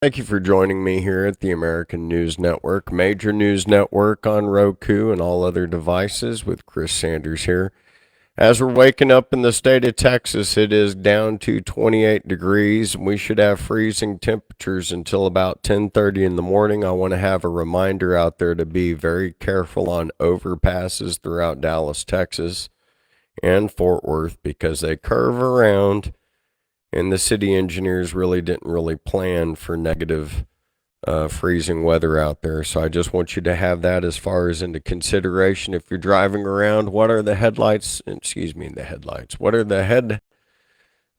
Thank you for joining me here at the American News Network, major news network on Roku and all other devices with Chris Sanders here. As we're waking up in the state of Texas, it is down to 28 degrees. We should have freezing temperatures until about 10:30 in the morning. I want to have a reminder out there to be very careful on overpasses throughout Dallas, Texas and Fort Worth because they curve around and the city engineers didn't plan for negative freezing weather out there. So I just want you to have that as far as into consideration if you're driving around. What are the headlights? Excuse me, the headlights. What are the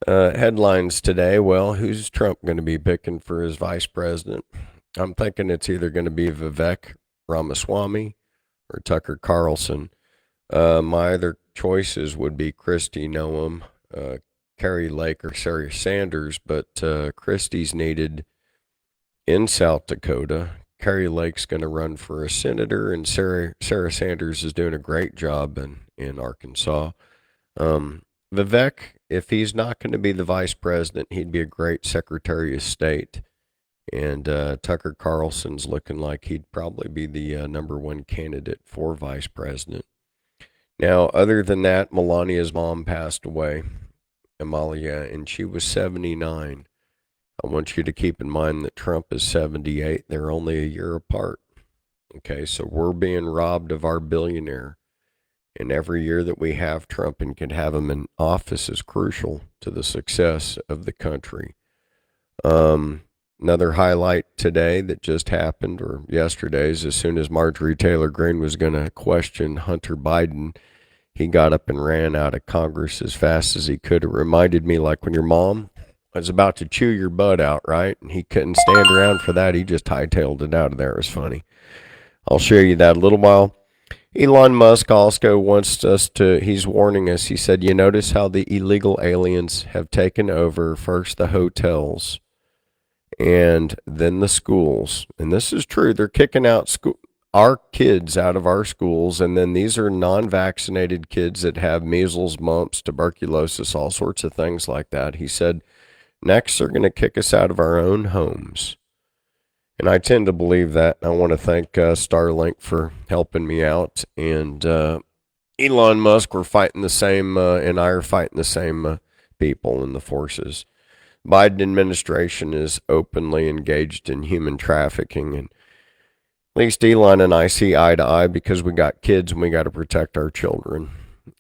headlines today? Well, who's Trump going to be picking for his vice president? I'm thinking it's either going to be Vivek Ramaswamy or Tucker Carlson. My other choices would be Christie Noem, Carrie Lake, or Sarah Sanders, but Christie's needed in South Dakota. Carrie Lake's going to run for a senator, and Sarah Sanders is doing a great job in Arkansas. Vivek, if he's not going to be the vice president, he'd be a great Secretary of State. And Tucker Carlson's looking like he'd probably be the number one candidate for vice president. Now, other than that, Melania's mom passed away, Amalia, and she was 79. I want you to keep in mind that Trump is 78. They're only a year apart. Okay, so we're being robbed of our billionaire. And every year that we have Trump and can have him in office is crucial to the success of the country. Another highlight today that just happened, or yesterday's, as soon as Marjorie Taylor Greene was going to question Hunter Biden, he got up and ran out of Congress as fast as he could. It reminded me like when your mom was about to chew your butt out, right? And he couldn't stand around for that. He just hightailed it out of there. It was funny. I'll show you that in a little while. Elon Musk also wants us to, he's warning us. He said, you notice how the illegal aliens have taken over first the hotels and then the schools. And this is true. They're kicking out our kids out of our schools. And then these are non-vaccinated kids that have measles, mumps, tuberculosis, all sorts of things like that. He said, next, they're going to kick us out of our own homes. And I tend to believe that. I want to thank Starlink for helping me out. And Elon Musk, we're fighting the same, and I are fighting the same people and the forces. Biden administration is openly engaged in human trafficking. And at least Elon and I see eye to eye because we got kids and we got to protect our children.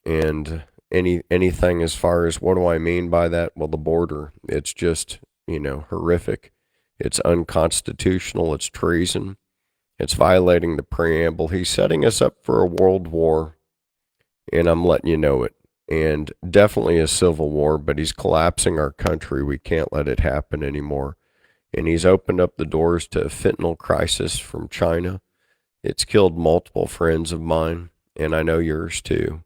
And anything as far as what do I mean by that? Well, the border, it's just, horrific. It's unconstitutional. It's treason. It's violating the preamble. He's setting us up for a world war, and I'm letting you know it. And definitely a civil war, but he's collapsing our country. We can't let it happen anymore. And he's opened up the doors to a fentanyl crisis from China. It's killed multiple friends of mine, and I know yours too.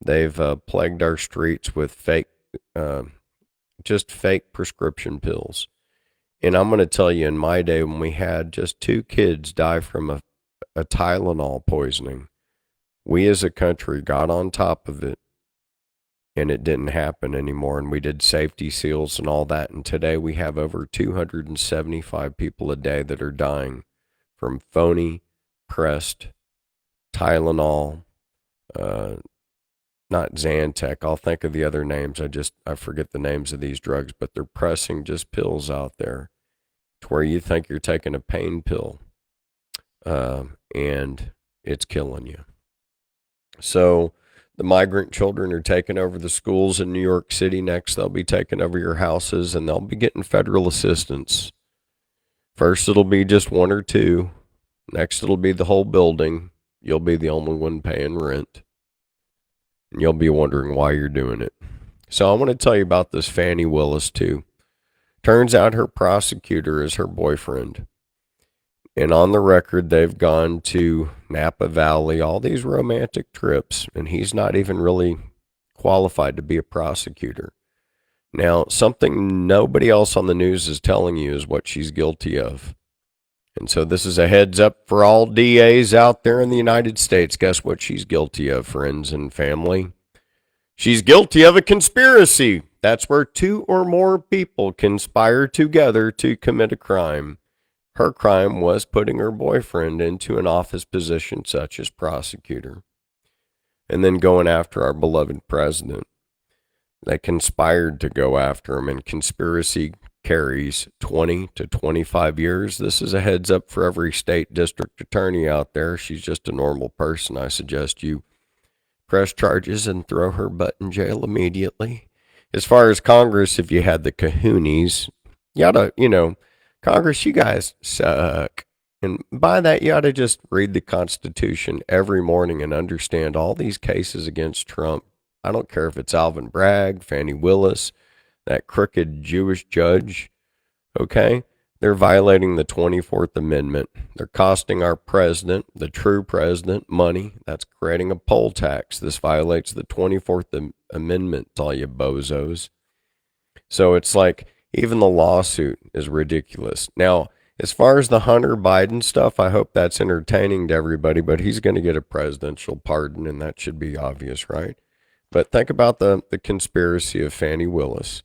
They've plagued our streets with fake prescription pills. And I'm going to tell you, in my day, when we had just 2 kids die from a Tylenol poisoning, we as a country got on top of it, and it didn't happen anymore. And we did safety seals and all that. And today we have over 275 people a day that are dying from phony pressed Tylenol, not Zantac. I'll think of the other names. I forget the names of these drugs, but they're pressing just pills out there to where you think you're taking a pain pill, and it's killing you. So the migrant children are taking over the schools in New York City next. They'll be taking over your houses, and they'll be getting federal assistance. First, it'll be just 1 or 2. Next, it'll be the whole building. You'll be the only one paying rent. And you'll be wondering why you're doing it. So I want to tell you about this Fannie Willis, too. Turns out her prosecutor is her boyfriend. And on the record, they've gone to Napa Valley, all these romantic trips, and he's not even really qualified to be a prosecutor. Now, something nobody else on the news is telling you is what she's guilty of. And so this is a heads up for all DAs out there in the United States. Guess what she's guilty of, friends and family? She's guilty of a conspiracy. That's where two or more people conspire together to commit a crime. Her crime was putting her boyfriend into an office position such as prosecutor and then going after our beloved president. They conspired to go after him, and conspiracy carries 20 to 25 years. This is a heads up for every state district attorney out there. She's just a normal person. I suggest you press charges and throw her butt in jail immediately. As far as Congress, if you had the kahoonies, you oughta, Congress, you guys suck. And by that, you ought to just read the Constitution every morning and understand all these cases against Trump. I don't care if it's Alvin Bragg, Fannie Willis, that crooked Jewish judge, okay? They're violating the 24th Amendment. They're costing our president, the true president, money. That's creating a poll tax. This violates the 24th Amendment, all you bozos. So it's like, even the lawsuit is ridiculous. Now, as far as the Hunter Biden stuff, I hope that's entertaining to everybody, but he's going to get a presidential pardon, and that should be obvious, right? But think about the conspiracy of Fannie Willis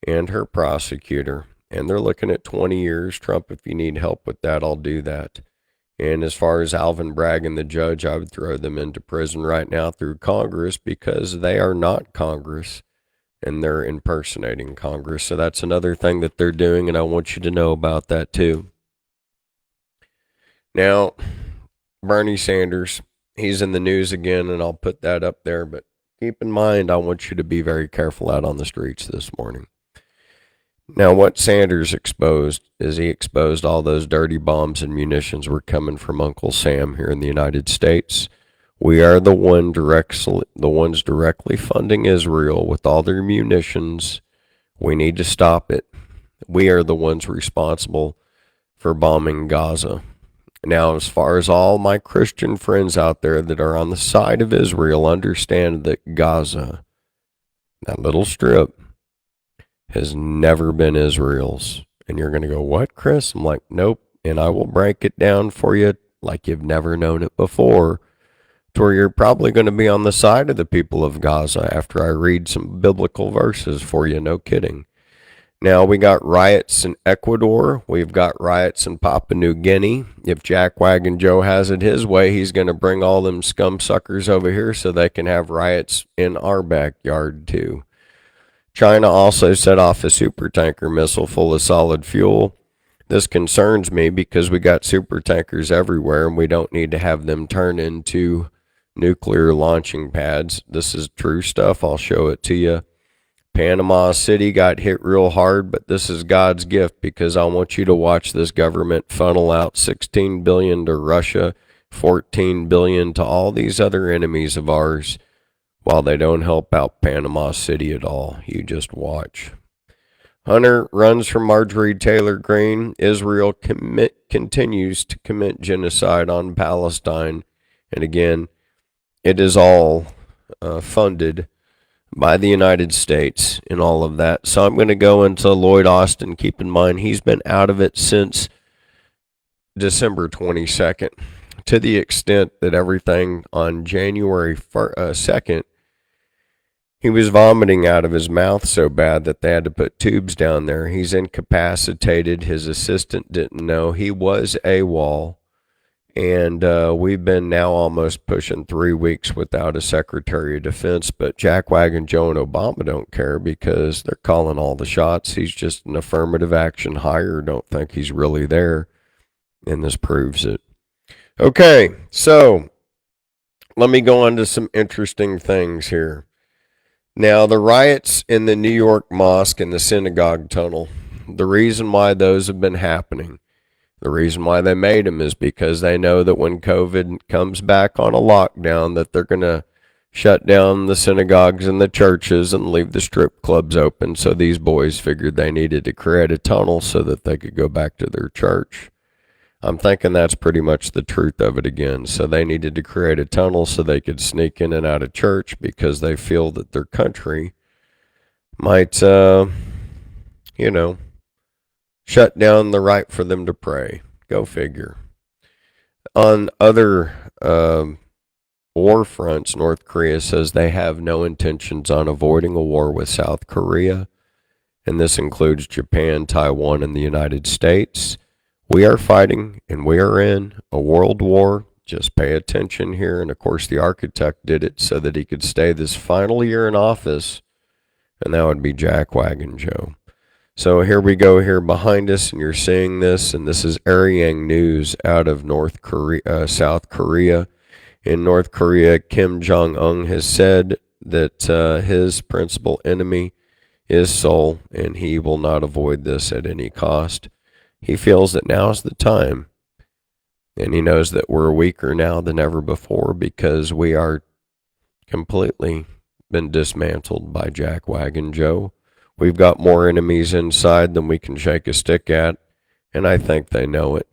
and her prosecutor, and they're looking at 20 years. Trump, if you need help with that, I'll do that. And as far as Alvin Bragg and the judge, I would throw them into prison right now through Congress because they are not Congress and they're impersonating Congress. So that's another thing that they're doing, and I want you to know about that too. Now, Bernie Sanders, he's in the news again, and I'll put that up there, but keep in mind, I want you to be very careful out on the streets this morning. Now, what Sanders exposed is he exposed all those dirty bombs and munitions were coming from Uncle Sam here in the United States. We are the ones directly funding Israel with all their munitions. We need to stop it. We are the ones responsible for bombing Gaza. Now, as far as all my Christian friends out there that are on the side of Israel, understand that Gaza, that little strip, has never been Israel's. And you're going to go, what, Chris? I'm like, nope. And I will break it down for you like you've never known it before, to where you're probably going to be on the side of the people of Gaza after I read some biblical verses for you. No kidding. Now, we got riots in Ecuador. We've got riots in Papua New Guinea. If Jackwagon Joe has it his way, he's going to bring all them scum suckers over here so they can have riots in our backyard, too. China also set off a supertanker missile full of solid fuel. This concerns me because we got supertankers everywhere, and we don't need to have them turn into nuclear launching pads. This is true stuff. I'll show it to you. Panama City got hit real hard, but this is God's gift because I want you to watch this government funnel out $16 billion to Russia, $14 billion to all these other enemies of ours while they don't help out Panama City at all. You just watch. Hunter runs from Marjorie Taylor Greene. Israel continues to commit genocide on Palestine. And again, it is all funded by the United States and all of that. So I'm going to go into Lloyd Austin. Keep in mind, he's been out of it since December 22nd, to the extent that everything on January 2nd, he was vomiting out of his mouth so bad that they had to put tubes down there. He's incapacitated. His assistant didn't know. He was AWOL. And we've been now almost pushing 3 weeks without a Secretary of Defense. But Jackwagon Joe and Obama don't care because they're calling all the shots. He's just an affirmative action hire. Don't think he's really there. And this proves it. Okay, so let me go on to some interesting things here. Now, the riots in the New York mosque and the synagogue tunnel, the reason why those have been happening, the reason why they made them is because they know that when COVID comes back on a lockdown, that they're going to shut down the synagogues and the churches and leave the strip clubs open. So these boys figured they needed to create a tunnel so that they could go back to their church. I'm thinking that's pretty much the truth of it again. So they needed to create a tunnel so they could sneak in and out of church because they feel that their country might, shut down the right for them to pray. Go figure. On other war fronts, North Korea says they have no intentions on avoiding a war with South Korea, and this includes Japan, Taiwan, and the United States. We are fighting, and we are in a world war. Just pay attention here. And of course, the architect did it so that he could stay this final year in office, and that would be Jackwagon Joe. So here we go here behind us, and you're seeing this, and this is Arirang News out of South Korea. In North Korea, Kim Jong-un has said that his principal enemy is Seoul, and he will not avoid this at any cost. He feels that now is the time, and he knows that we're weaker now than ever before because we are completely been dismantled by Jackwagon Joe. We've got more enemies inside than we can shake a stick at, and I think they know it.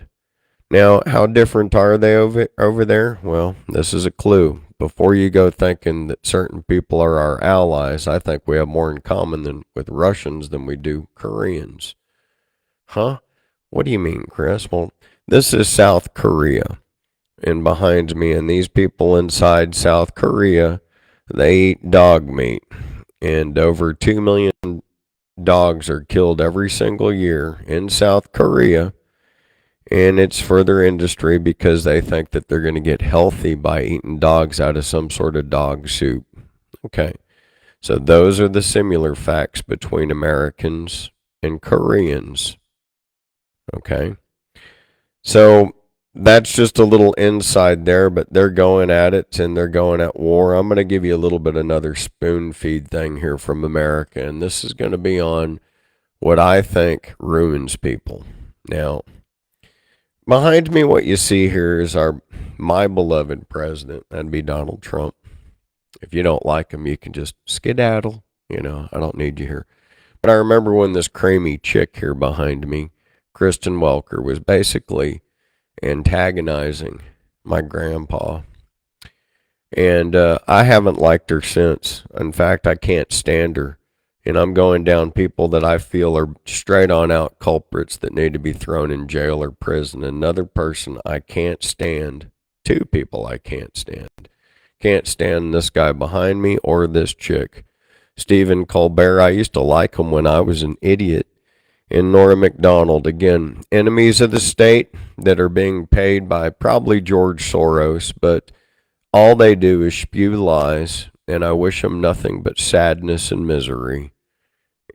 Now, how different are they over there? Well, this is a clue. Before you go thinking that certain people are our allies, I think we have more in common with Russians than we do Koreans. Huh? What do you mean, Chris? Well, this is South Korea, and behind me, and these people inside South Korea, they eat dog meat, and over 2 million dogs are killed every single year in South Korea, and it's for their industry because they think that they're going to get healthy by eating dogs out of some sort of dog soup. Okay, so those are the similar facts between Americans and Koreans. Okay, so that's just a little inside there, but they're going at it and they're going at war. I'm going to give you a little bit another spoon feed thing here from America, and this is going to be on what I think ruins people. Now, behind me, what you see here is my beloved president. That'd be Donald Trump. If you don't like him, you can just skedaddle. I don't need you here. But I remember when this creamy chick here behind me, Kristen Welker, was basically antagonizing my grandpa, and I haven't liked her since. In fact, I can't stand her, and I'm going down people that I feel are straight on out culprits that need to be thrown in jail or prison. Another person I can't stand, two people I can't stand this guy behind me or this chick. Stephen Colbert, I used to like him when I was an idiot. And Nora McDonald, again, enemies of the state that are being paid by probably George Soros, but all they do is spew lies, and I wish them nothing but sadness and misery,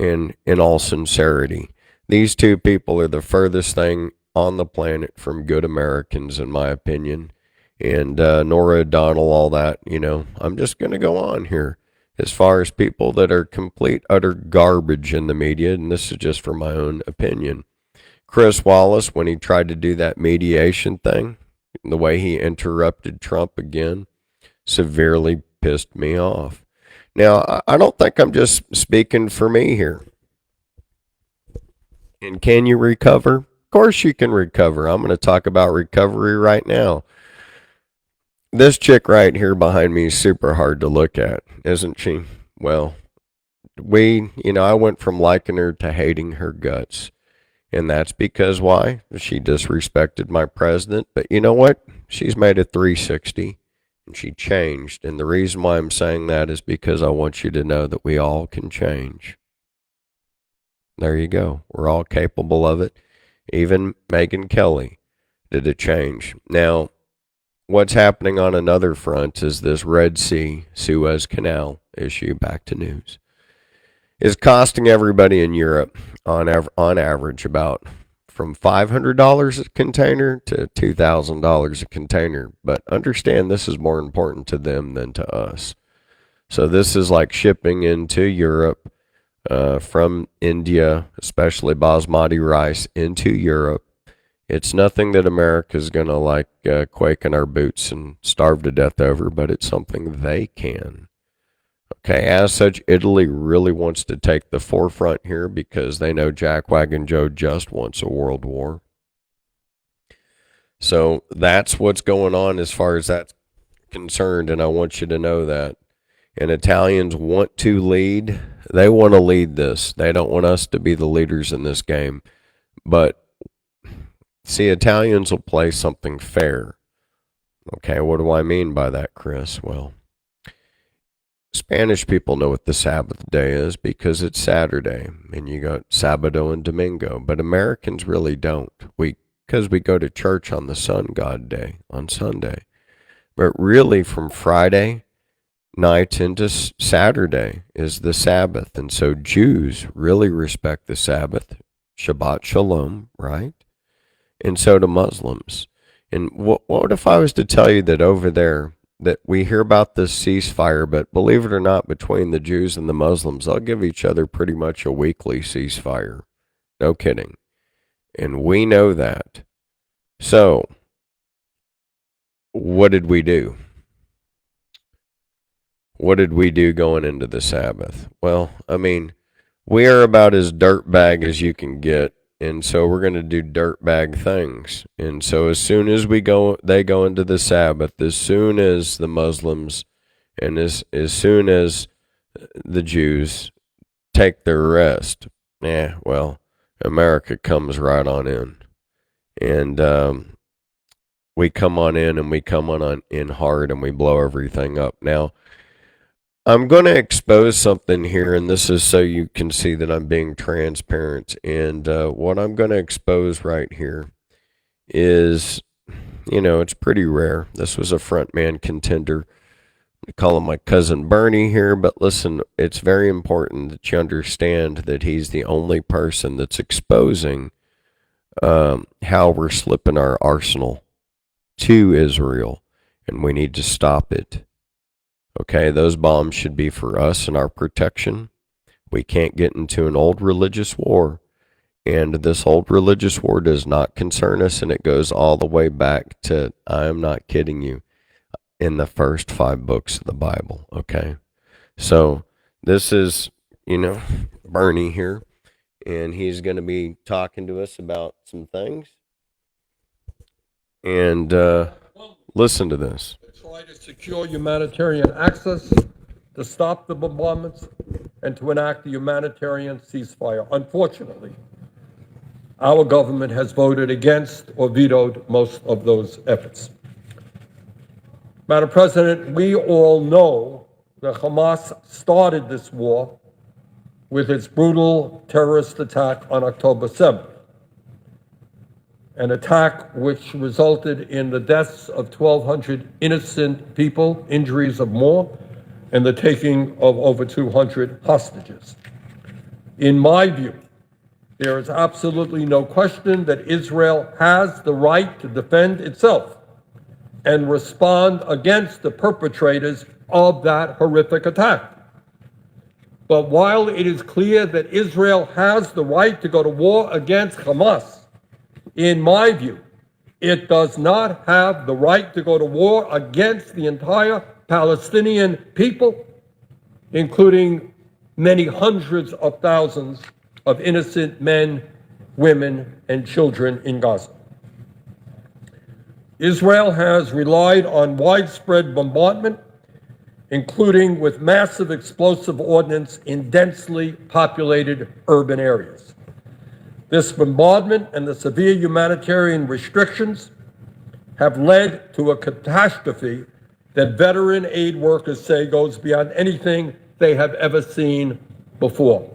in all sincerity. These two people are the furthest thing on the planet from good Americans, in my opinion. And Nora O'Donnell, all that, I'm just going to go on here. As far as people that are complete, utter garbage in the media, and this is just for my own opinion. Chris Wallace, when he tried to do that mediation thing, the way he interrupted Trump again, severely pissed me off. Now, I don't think I'm just speaking for me here. And can you recover? Of course you can recover. I'm going to talk about recovery right now. This chick right here behind me is super hard to look at, isn't she? Well, I went from liking her to hating her guts. And that's because why? She disrespected my president. But you know what? She's made a 360 and she changed. And the reason why I'm saying that is because I want you to know that we all can change. There you go. We're all capable of it. Even Megyn Kelly did a change. Now, what's happening on another front is this Red Sea, Suez Canal issue, back to news, is costing everybody in Europe on average about from $500 a container to $2,000 a container. But understand this is more important to them than to us. So this is like shipping into Europe from India, especially basmati rice, into Europe. It's nothing that America's going to quake in our boots and starve to death over, but it's something they can. Okay, as such, Italy really wants to take the forefront here because they know Jackwagon Joe just wants a world war. So that's what's going on as far as that's concerned, and I want you to know that. And Italians want to lead. They want to lead this. They don't want us to be the leaders in this game. But see, Italians will play something fair. Okay, what do I mean by that, Chris? Well, Spanish people know what the Sabbath day is because it's Saturday, and you got Sabado and Domingo, but Americans really don't. Because we go to church on the sun god day on Sunday. But really from Friday night into Saturday is the Sabbath. And so Jews really respect the Sabbath, Shabbat Shalom, right? And so do Muslims. And what if I was to tell you that over there, that we hear about this ceasefire, but believe it or not, between the Jews and the Muslims, they'll give each other pretty much a weekly ceasefire. No kidding. And we know that. So, what did we do? What did we do going into the Sabbath? Well, I mean, we are about as dirtbag as you can get, and so we're going to do dirtbag things. And so as soon as they go into the Sabbath, as soon as the Muslims and as soon as the Jews take their rest, well, America comes right on in. And we come on in and we come on in hard and we blow everything up. Now, I'm going to expose something here, and this is so you can see that I'm being transparent. And what I'm going to expose right here is, it's pretty rare. This was a frontman contender. I call him my cousin Bernie here, but listen, it's very important that you understand that he's the only person that's exposing how we're slipping our arsenal to Israel, and we need to stop it. Okay, those bombs should be for us and our protection. We can't get into an old religious war. And this old religious war does not concern us, and it goes all the way back to, I am not kidding you, in the first 5 books of the Bible. Okay, so this is, Bernie here, and he's going to be talking to us about some things. And listen to this. Try to secure humanitarian access, to stop the bombardments, and to enact a humanitarian ceasefire. Unfortunately, our government has voted against or vetoed most of those efforts. Madam President, we all know that Hamas started this war with its brutal terrorist attack on October 7th. An attack which resulted in the deaths of 1,200 innocent people, injuries of more, and the taking of over 200 hostages. In my view, there is absolutely no question that Israel has the right to defend itself and respond against the perpetrators of that horrific attack. But while it is clear that Israel has the right to go to war against Hamas, in my view, it does not have the right to go to war against the entire Palestinian people, including many hundreds of thousands of innocent men, women, and children in Gaza. Israel has relied on widespread bombardment, including with massive explosive ordnance in densely populated urban areas. This bombardment and the severe humanitarian restrictions have led to a catastrophe that veteran aid workers say goes beyond anything they have ever seen before.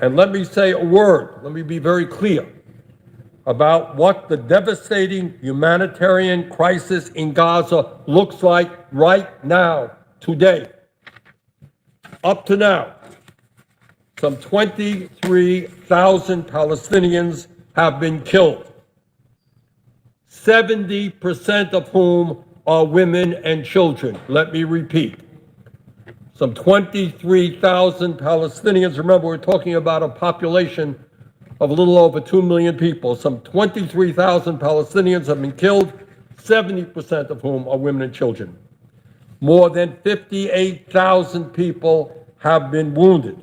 And let me say a word, let me be very clear about what the devastating humanitarian crisis in Gaza looks like right now, today. Up to now, some 23,000 Palestinians have been killed, 70% of whom are women and children. Let me repeat. Some 23,000 Palestinians. Remember, we're talking about a population of a little over 2 million people. Some 23,000 Palestinians have been killed, 70% of whom are women and children. More than 58,000 people have been wounded.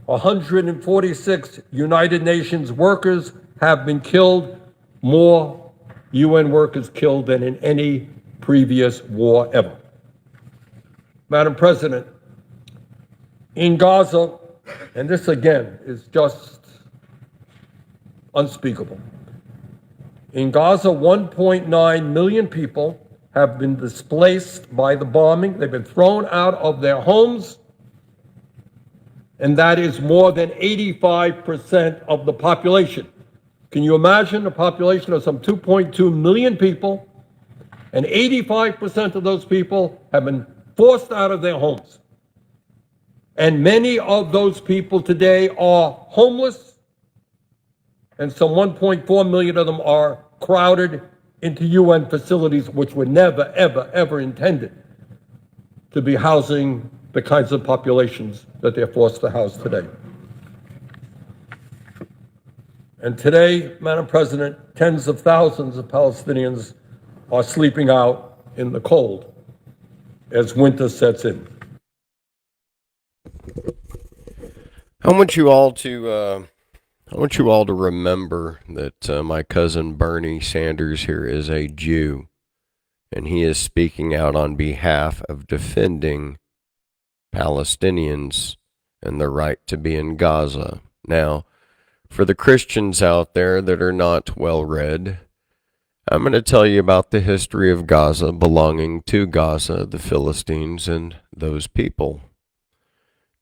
146 United Nations workers have been killed, more UN workers killed than in any previous war ever. Madam President, in Gaza, and this again is just unspeakable, In Gaza, 1.9 million people have been displaced by the bombing. They've been thrown out of their homes, and that is more than 85% of the population. Can you imagine a population of some 2.2 million people, and 85% of those people have been forced out of their homes? And many of those people today are homeless, and some 1.4 million of them are crowded into UN facilities, which were never, ever, ever intended to be housing the kinds of populations that they're forced to house today. And today, Madam President, tens of thousands of Palestinians are sleeping out in the cold as winter sets in. I want you all to remember that my cousin Bernie Sanders here is a Jew, and he is speaking out on behalf of defending Palestinians and their right to be in Gaza. Now, for the Christians out there that are not well read, I'm going to tell you about the history of Gaza belonging to Gaza, the Philistines, and those people.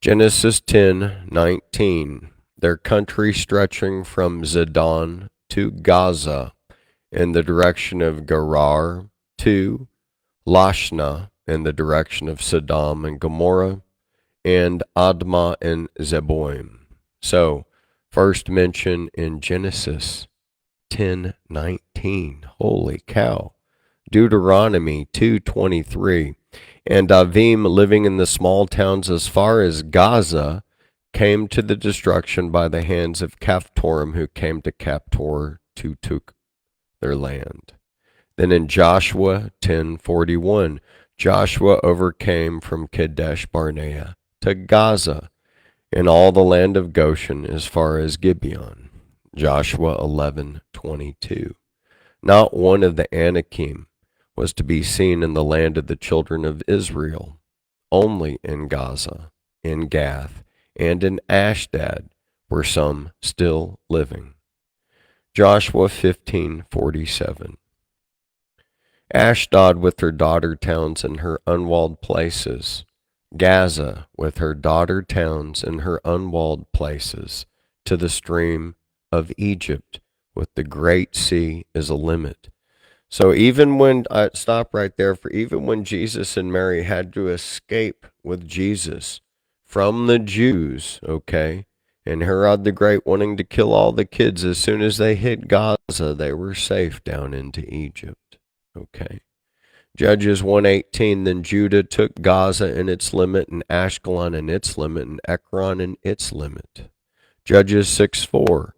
Genesis 10:19, their country stretching from Zidon to Gaza in the direction of Gerar to Lashna in the direction of Sodom and Gomorrah, and Admah and Zeboim. So, first mention in Genesis 10:19. Holy cow. Deuteronomy 2:23. And Avim, living in the small towns as far as Gaza, came to the destruction by the hands of Caphtorim, who came to Captor to took their land. Then in Joshua 10:41, Joshua overcame from Kadesh Barnea to Gaza, in all the land of Goshen as far as Gibeon. Joshua 11:22. Not one of the Anakim was to be seen in the land of the children of Israel. Only in Gaza, in Gath, and in Ashdod were some still living. Joshua 15:47. Ashdod with her daughter towns and her unwalled places. Gaza with her daughter towns and her unwalled places, to the stream of Egypt, with the great sea as a limit. So even when, stop right there, for even when Jesus and Mary had to escape with Jesus from the Jews, okay, and Herod the Great wanting to kill all the kids, as soon as they hit Gaza, they were safe down into Egypt, okay. Judges 1:18, then Judah took Gaza and its limit, and Ashkelon and its limit, and Ekron and its limit. Judges 6:4,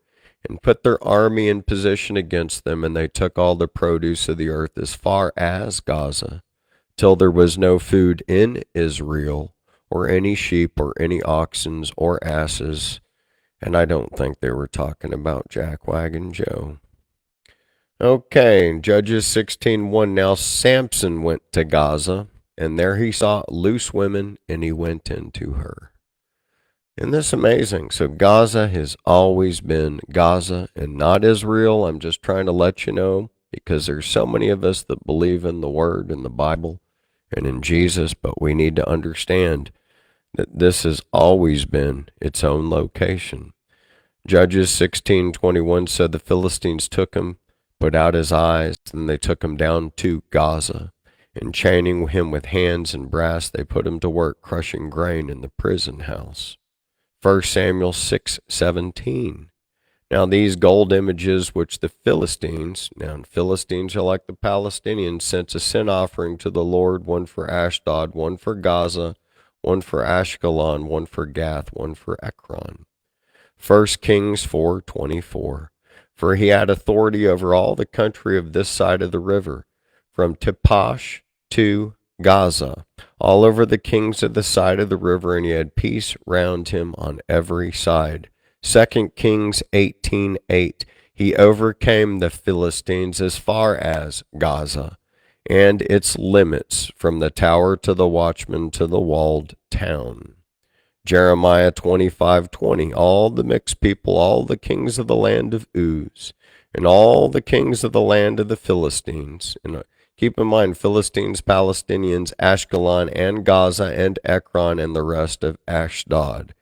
and put their army in position against them, and they took all the produce of the earth as far as Gaza, till there was no food in Israel, or any sheep, or any oxen, or asses. And I don't think they were talking about Jackwagon Joe. Okay, Judges 16:1, now Samson went to Gaza, and there he saw loose women, and he went into her. Isn't this amazing? So Gaza has always been Gaza and not Israel. I'm just trying to let you know, because there's so many of us that believe in the Word and the Bible and in Jesus, but we need to understand that this has always been its own location. Judges 16:21 said the Philistines took him, put out his eyes, and they took him down to Gaza, and chaining him with hands and brass, they put him to work crushing grain in the prison house. 1 Samuel 6:17. Now these gold images which the Philistines are like the Palestinians, sent a sin offering to the Lord, one for Ashdod, one for Gaza, one for Ashkelon, one for Gath, one for Ekron. 1 Kings 4:24. For he had authority over all the country of this side of the river, from Tippash to Gaza, all over the kings of the side of the river, and he had peace round him on every side. 2 Kings 18:8. He overcame the Philistines as far as Gaza, and its limits, from the tower to the watchman to the walled town. Jeremiah 25:20. All the mixed people, all the kings of the land of Uz, and all the kings of the land of the Philistines. And keep in mind, Philistines, Palestinians, Ashkelon, and Gaza, and Ekron, and the rest of Ashdod.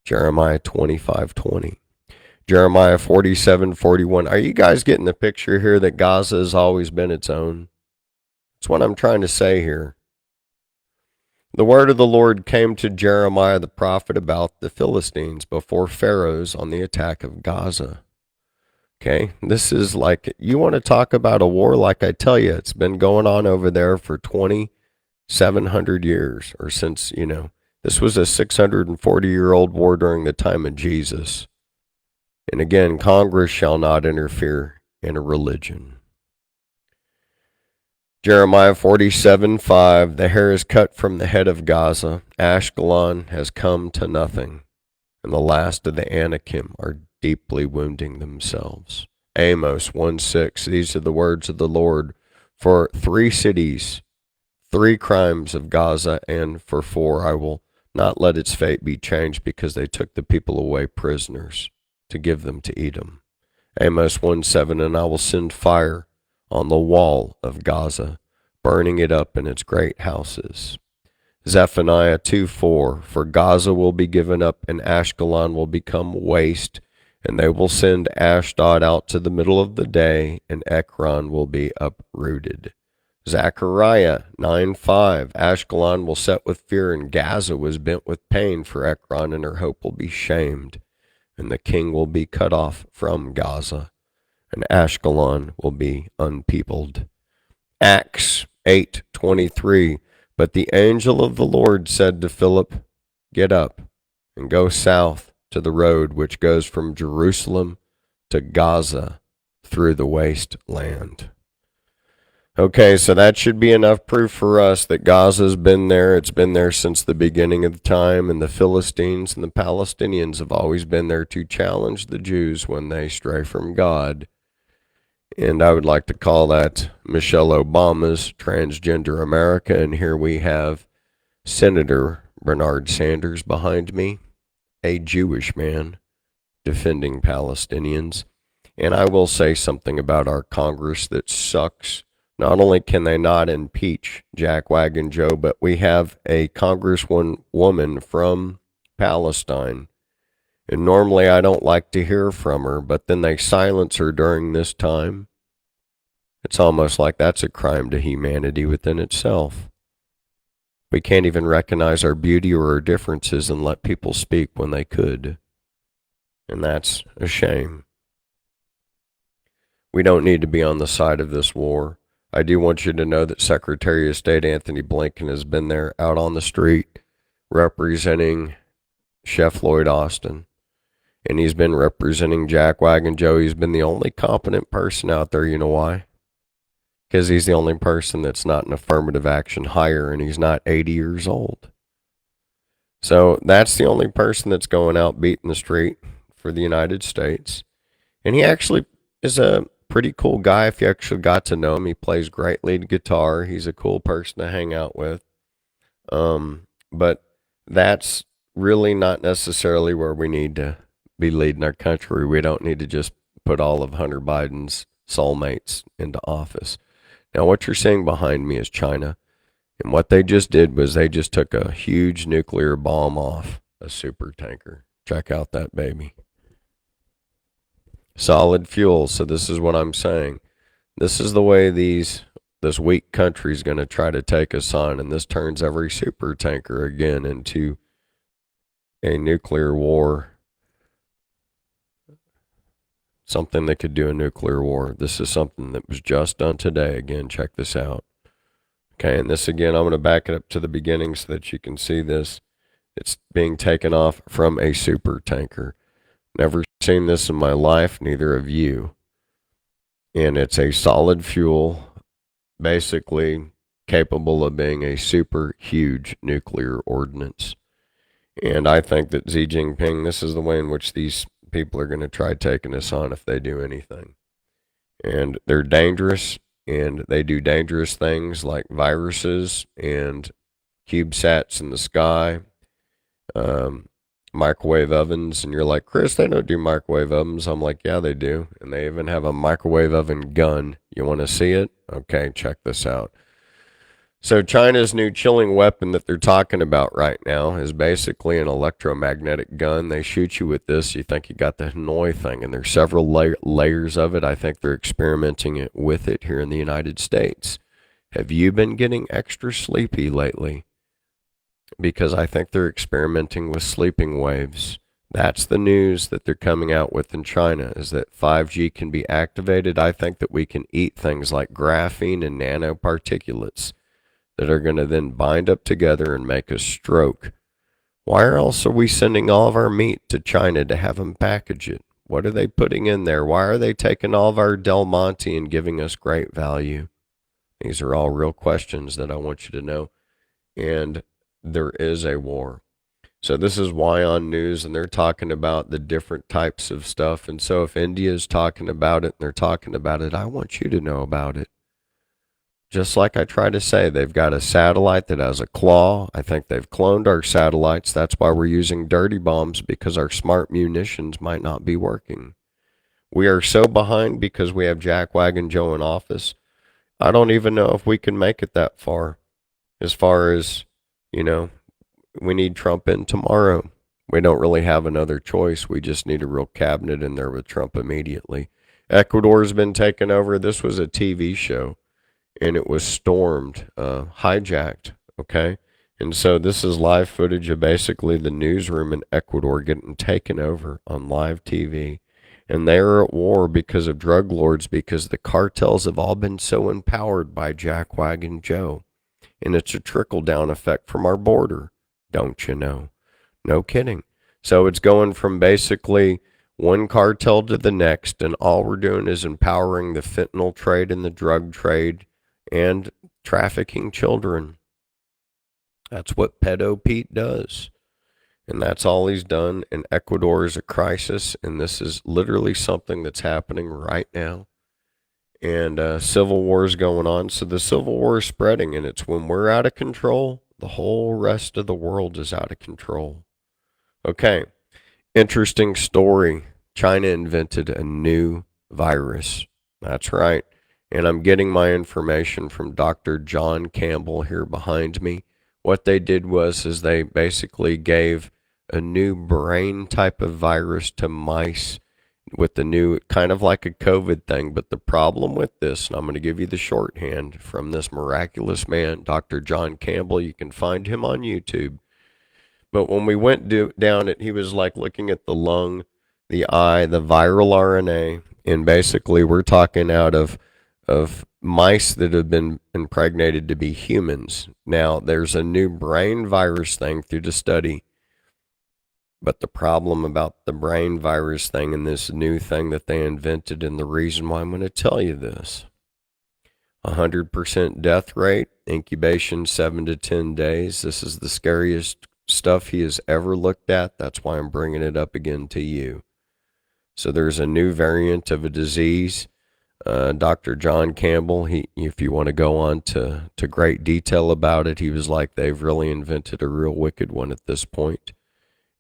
Jeremiah 25:20. Jeremiah 47:41. Are you guys getting the picture here that Gaza has always been its own? That's what I'm trying to say here. The word of the Lord came to Jeremiah the prophet about the Philistines before Pharaoh's on the attack of Gaza. Okay, this is like, you want to talk about a war, like I tell you, it's been going on over there for 2,700 years, or since, this was a 640-year-old war during the time of Jesus. And again, Congress shall not interfere in a religion. Jeremiah 47:5. The hair is cut from the head of Gaza. Ashkelon has come to nothing, and the last of the Anakim are deeply wounding themselves. Amos 1:6. These are the words of the Lord for 3 cities, 3 crimes of Gaza, and for 4 I will not let its fate be changed, because they took the people away prisoners to give them to Edom. Amos 1:7. And I will send fire on the wall of Gaza, burning it up in its great houses. Zephaniah 2:4. For Gaza will be given up, and Ashkelon will become waste, and they will send Ashdod out to the middle of the day, and Ekron will be uprooted. Zechariah 9:5. Ashkelon will set with fear, and Gaza was bent with pain for Ekron, and her hope will be shamed, and the king will be cut off from Gaza, and Ashkelon will be unpeopled. Acts 8:23. But the angel of the Lord said to Philip, Get up and go south to the road which goes from Jerusalem to Gaza through the waste land. Okay, so that should be enough proof for us that Gaza's been there. It's been there since the beginning of time, and the Philistines and the Palestinians have always been there to challenge the Jews when they stray from God. And I would like to call that Michelle Obama's Transgender America. And here we have Senator Bernard Sanders behind me, a Jewish man defending Palestinians. And I will say something about our Congress that sucks. Not only can they not impeach Jackwagon Joe, but we have a congresswoman from Palestine. And normally I don't like to hear from her, but then they silence her during this time. It's almost like that's a crime to humanity within itself. We can't even recognize our beauty or our differences and let people speak when they could. And that's a shame. We don't need to be on the side of this war. I do want you to know that Secretary of State Anthony Blinken has been there out on the street representing Chef Lloyd Austin. And he's been representing Jackwagon Joe. He's been the only competent person out there. You know why? Because he's the only person that's not an affirmative action hire, and he's not 80 years old. So that's the only person that's going out beating the street for the United States. And he actually is a pretty cool guy if you actually got to know him. He plays great lead guitar. He's a cool person to hang out with. But that's really not necessarily where we need to be leading our country. We don't need to just put all of Hunter Biden's soulmates into office. Now, what you're seeing behind me is China. And what they just did was they just took a huge nuclear bomb off a super tanker. Check out that baby. Solid fuel. So this is what I'm saying. This is the way this weak country is going to try to take us on. And this turns every super tanker again into a nuclear war. Something that could do a nuclear war. This is something that was just done today. Again, check this out. Okay, and this again, I'm going to back it up to the beginning so that you can see this. It's being taken off from a super tanker. Never seen this in my life, neither have you. And it's a solid fuel, basically capable of being a super huge nuclear ordinance. And I think that Xi Jinping, this is the way in which these people are going to try taking us on if they do anything. And they're dangerous, and they do dangerous things like viruses and CubeSats in the sky. microwave ovens, and you're like, Chris, they don't do microwave ovens. I'm like, yeah, they do. And they even have a microwave oven gun. You want to see it? Okay, check this out. So China's new chilling weapon that they're talking about right now is basically an electromagnetic gun. They shoot you with this. You think you got the Hanoi thing, and there's several layers of it. I think they're experimenting with it here in the United States. Have you been getting extra sleepy lately? Because I think they're experimenting with sleeping waves. That's the news that they're coming out with in China, is that 5G can be activated. I think that we can eat things like graphene and nanoparticulates that are going to then bind up together and make us stroke. Why else are we sending all of our meat to China to have them package it? What are they putting in there? Why are they taking all of our Del Monte and giving us great value? These are all real questions that I want you to know. And there is a war. So this is why on news, and they're talking about the different types of stuff. And so if India is talking about it and they're talking about it, I want you to know about it. Just like I try to say, they've got a satellite that has a claw. I think they've cloned our satellites. That's why we're using dirty bombs, because our smart munitions might not be working. We are so behind because we have Jackwagon Joe in office. I don't even know if we can make it that far. As far as, you know, we need Trump in tomorrow. We don't really have another choice. We just need a real cabinet in there with Trump immediately. Ecuador's been taken over. This was a TV show, and it was stormed, hijacked, okay? And so this is live footage of basically the newsroom in Ecuador getting taken over on live TV. And they are at war because of drug lords, because the cartels have all been so empowered by Jackwagon Joe. And it's a trickle-down effect from our border, don't you know? No kidding. So it's going from basically one cartel to the next, and all we're doing is empowering the fentanyl trade and the drug trade and trafficking children. That's what Pedo Pete does. And that's all he's done. And Ecuador is a crisis, and this is literally something that's happening right now. And civil war is going on. So the civil war is spreading, and it's when we're out of control, the whole rest of the world is out of control. Okay, interesting story. China invented a new virus. That's right. And I'm getting my information from Dr. John Campbell here behind me. What they did was is they basically gave a new brain type of virus to mice with the new, kind of like a COVID thing. But the problem with this, and I'm going to give you the shorthand from this miraculous man, Dr. John Campbell. You can find him on YouTube. But when we went down it, he was like looking at the lung, the eye, the viral RNA, and basically we're talking out of mice that have been impregnated to be humans. Now, there's a new brain virus thing through the study. But the problem about the brain virus thing and this new thing that they invented, and the reason why I'm going to tell you this, 100% death rate, incubation 7 to 10 days. This is the scariest stuff he has ever looked at. That's why I'm bringing it up again to you. So there's a new variant of a disease. Dr. John Campbell, if you want to go on to great detail about it, he was like, they've really invented a real wicked one at this point.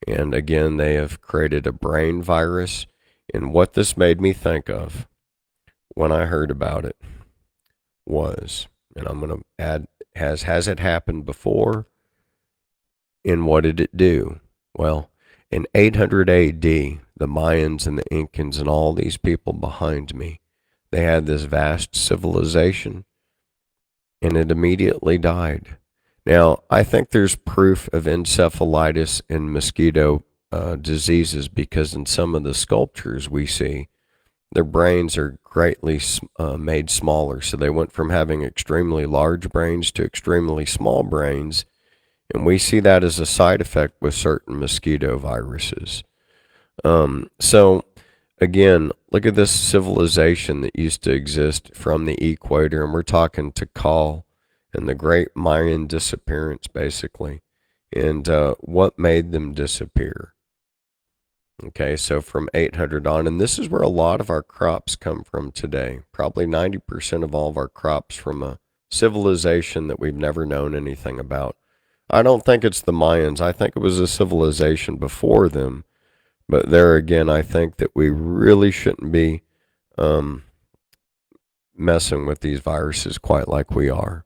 And again, they have created a brain virus. And what this made me think of when I heard about it was, and I'm going to add, has it happened before? And what did it do? Well, in 800 AD, the Mayans and the Incans and all these people behind me, they had this vast civilization, and it immediately died. Now, I think there's proof of encephalitis and mosquito diseases, because in some of the sculptures we see, their brains are greatly made smaller. So they went from having extremely large brains to extremely small brains. And we see that as a side effect with certain mosquito viruses. So again, look at this civilization that used to exist from the equator, and we're talking Tikal and the great Mayan disappearance, basically. And what made them disappear? Okay, so from 800 on, and this is where a lot of our crops come from today. Probably 90% of all of our crops from a civilization that we've never known anything about. I don't think it's the Mayans. I think it was a civilization before them. But there again, I think that we really shouldn't be um, messing with these viruses quite like we are.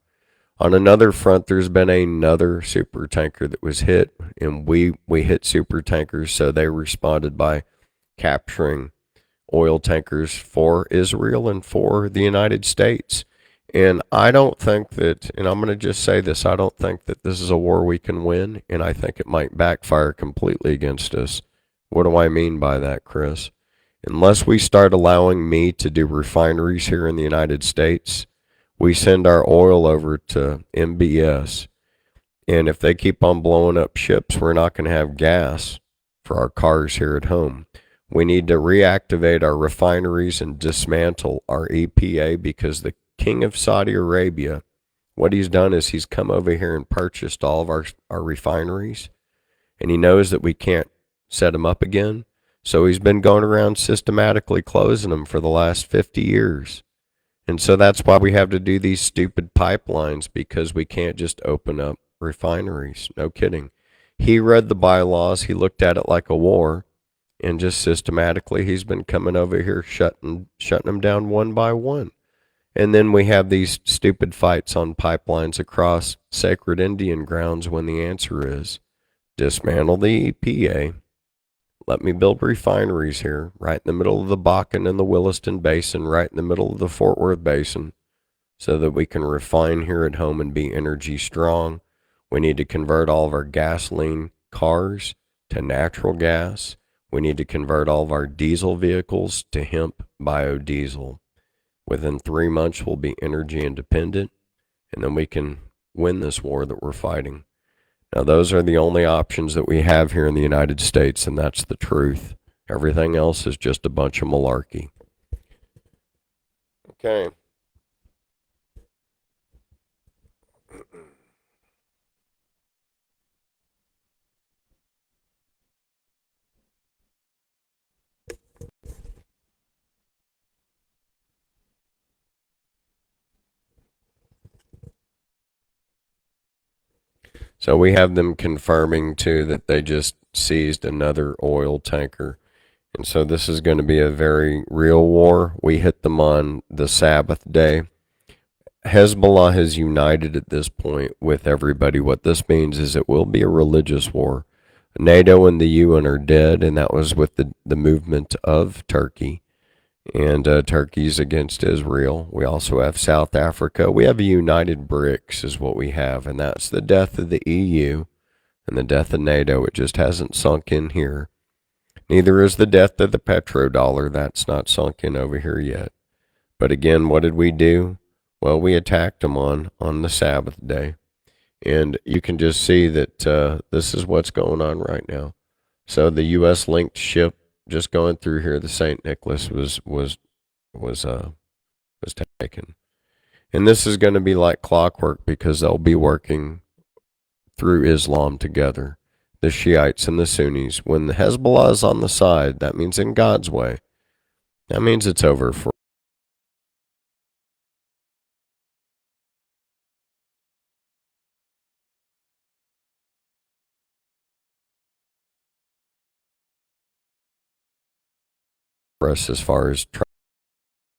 On another front, there's been another super tanker that was hit, and we hit super tankers, so they responded by capturing oil tankers for Israel and for the United States. And I don't think that, and I'm going to just say this, I don't think that this is a war we can win, and I think it might backfire completely against us. What do I mean by that, Chris? Unless we start allowing me to do refineries here in the United States, we send our oil over to MBS. And if they keep on blowing up ships, we're not going to have gas for our cars here at home. We need to reactivate our refineries and dismantle our EPA because the king of Saudi Arabia, what he's done is he's come over here and purchased all of our refineries. And he knows that we can't set them up again. So he's been going around systematically closing them for the last 50 years. And so that's why we have to do these stupid pipelines because we can't just open up refineries. No kidding. He read the bylaws, he looked at it like a war, and just systematically he's been coming over here shutting them down one by one. And then we have these stupid fights on pipelines across sacred Indian grounds when the answer is dismantle the EPA. Let me build refineries here, right in the middle of the Bakken and the Williston Basin, right in the middle of the Fort Worth Basin, so that we can refine here at home and be energy strong. We need to convert all of our gasoline cars to natural gas. We need to convert all of our diesel vehicles to hemp biodiesel. Within 3 months, we'll be energy independent, and then we can win this war that we're fighting. Now, those are the only options that we have here in the United States, and that's the truth. Everything else is just a bunch of malarkey. Okay. So we have them confirming, too, that they just seized another oil tanker. And so this is going to be a very real war. We hit them on the Sabbath day. Hezbollah has united at this point with everybody. What this means is it will be a religious war. NATO and the UN are dead, and that was with the movement of Turkey. And Turkey's against Israel. We also have South Africa. We have a united BRICS is what we have, and that's the death of the EU and the death of NATO. It just hasn't sunk in here. Neither is the death of the petrodollar. That's not sunk in over here yet. But again, what did we do? Well, we attacked them on the Sabbath day. And you can just see that this is what's going on right now. So the U.S. linked ship just going through here, the St. Nicholas was taken. And this is going to be like clockwork because they'll be working through Islam together, the Shiites and the Sunnis. When the Hezbollah is on the side, that means in God's way. That means it's over for us as far as